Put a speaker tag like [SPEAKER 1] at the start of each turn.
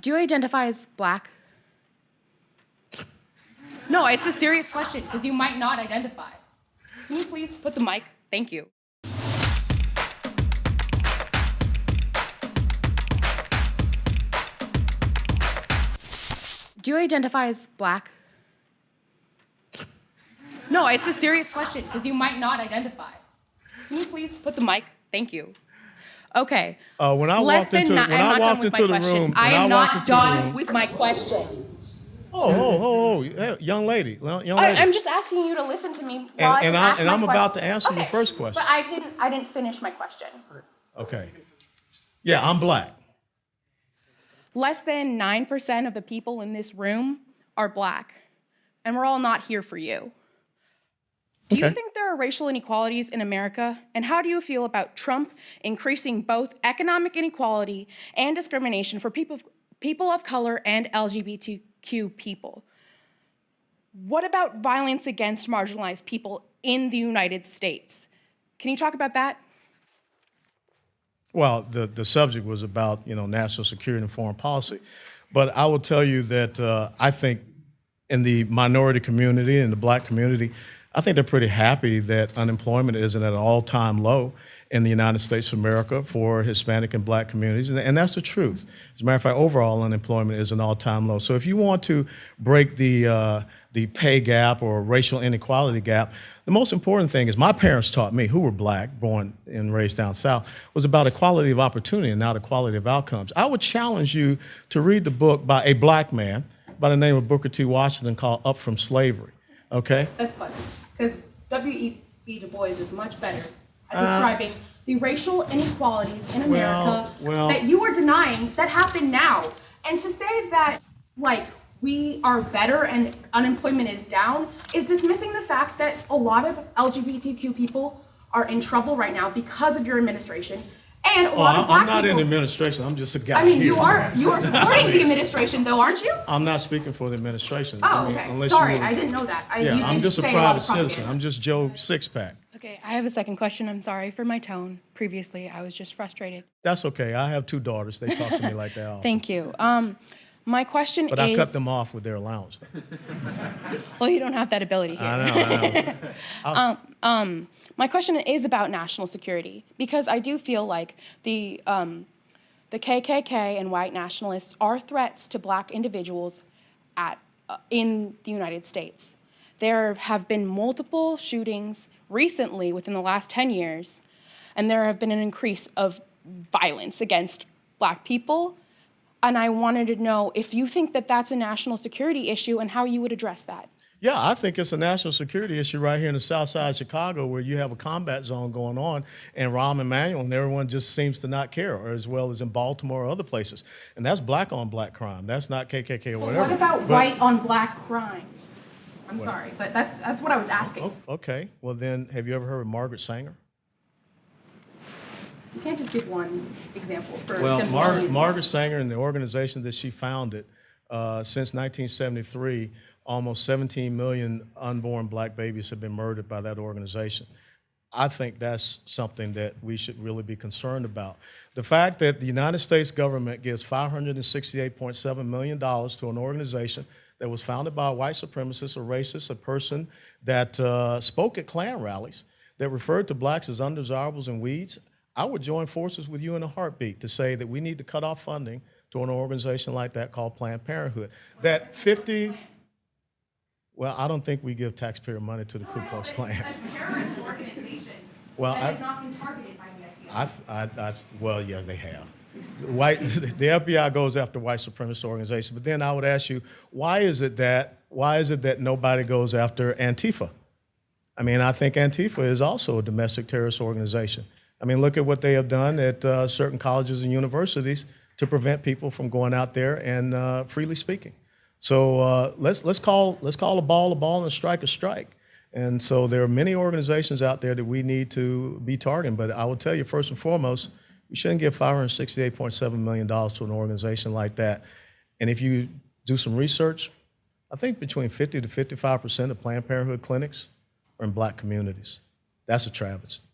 [SPEAKER 1] Do you identify as Black? No, it's a serious question because you might not identify. Can you please put the mic? Thank you. Do you identify as Black? No, it's a serious question because you might not identify. Can you please put the mic? Thank you. Okay.
[SPEAKER 2] When I walked into the room,
[SPEAKER 1] I am not done with my question.
[SPEAKER 2] Hey, young lady.
[SPEAKER 1] I'm just asking you to listen to me while I can ask my
[SPEAKER 2] I'm
[SPEAKER 1] question.
[SPEAKER 2] about to answer your first question.
[SPEAKER 1] But I didn't finish my question.
[SPEAKER 2] Okay. Yeah, I'm Black.
[SPEAKER 1] Less than 9% of the people in this room are Black, and we're all not here for you. Do you think there are racial inequalities in America? And how do you feel about Trump increasing both economic inequality and discrimination for people of color and LGBTQ people? What about violence against marginalized people in the United States? Can you talk about that?
[SPEAKER 2] Well, the subject was about, national security and foreign policy. But I will tell you that I think in the minority community and the Black community, I think they're pretty happy that unemployment isn't at an all-time low in the United States of America for Hispanic and Black communities, and that's the truth. As a matter of fact, overall unemployment is an all-time low. So if you want to break the pay gap or racial inequality gap, the most important thing is my parents taught me, who were Black, born and raised down South, was about equality of opportunity and not equality of outcomes. I would challenge you to read the book by a Black man by the name of Booker T. Washington called Up From Slavery, okay?
[SPEAKER 1] That's fine. Because W.E.B. Du Bois is much better at describing the racial inequalities in America that you are denying that happen now. And to say that, we are better and unemployment is down is dismissing the fact that a lot of LGBTQ people are in trouble right now because of your administration. And a lot of Black
[SPEAKER 2] I'm not
[SPEAKER 1] people.
[SPEAKER 2] in administration. I'm just a guy.
[SPEAKER 1] I mean,
[SPEAKER 2] here.
[SPEAKER 1] you are supporting the administration, though, aren't you?
[SPEAKER 2] I'm not speaking for the administration.
[SPEAKER 1] Oh, okay. Sorry, I didn't know that.
[SPEAKER 2] I'm just a private citizen. I'm just Joe Sixpack.
[SPEAKER 1] Okay, I have a second question. I'm sorry for my tone. Previously, I was just frustrated.
[SPEAKER 2] That's okay. I have 2 daughters. They talk to me like that often.
[SPEAKER 1] Thank you. My question
[SPEAKER 2] But I cut them off with their allowance.
[SPEAKER 1] Well, you don't have that ability here.
[SPEAKER 2] I know.
[SPEAKER 1] My question is about national security, because I do feel like the KKK and white nationalists are threats to Black individuals in the United States. There have been multiple shootings recently within the last 10 years, and there have been an increase of violence against Black people. And I wanted to know if you think that that's a national security issue and how you would address that.
[SPEAKER 2] Yeah, I think it's a national security issue right here in the south side of Chicago, where you have a combat zone going on, and Rahm Emanuel and everyone just seems to not care, or as well as in Baltimore or other places. And that's Black on Black crime. That's not KKK or whatever.
[SPEAKER 1] What about white on Black crime? I'm sorry, but that's what I was asking.
[SPEAKER 2] Okay, well then, have you ever heard of Margaret Sanger?
[SPEAKER 1] You can't just give one example for
[SPEAKER 2] Margaret Sanger and the organization that she founded since 1973, almost 17 million unborn Black babies have been murdered by that organization. I think that's something that we should really be concerned about. The fact that the United States government gives $568.7 million to an organization that was founded by a white supremacist, a racist, a person that spoke at Klan rallies, that referred to Blacks as undesirables and weeds, I would join forces with you in a heartbeat to say that we need to cut off funding to an organization like that called Planned Parenthood. Well, I don't think we give taxpayer money to the Ku Klux Klan.
[SPEAKER 1] It's a terrorist organization that has not been targeted by the FBI.
[SPEAKER 2] Well, yeah, they have. The FBI goes after white supremacist organizations, but then I would ask you, why is it that nobody goes after Antifa? I mean, I think Antifa is also a domestic terrorist organization. I mean, look at what they have done at certain colleges and universities to prevent people from going out there and freely speaking. So let's call a ball and a strike. And so there are many organizations out there that we need to be targeting. But I will tell you, first and foremost, we shouldn't give $568.7 million to an organization like that. And if you do some research, I think between 50 to 55% of Planned Parenthood clinics are in Black communities. That's a travesty.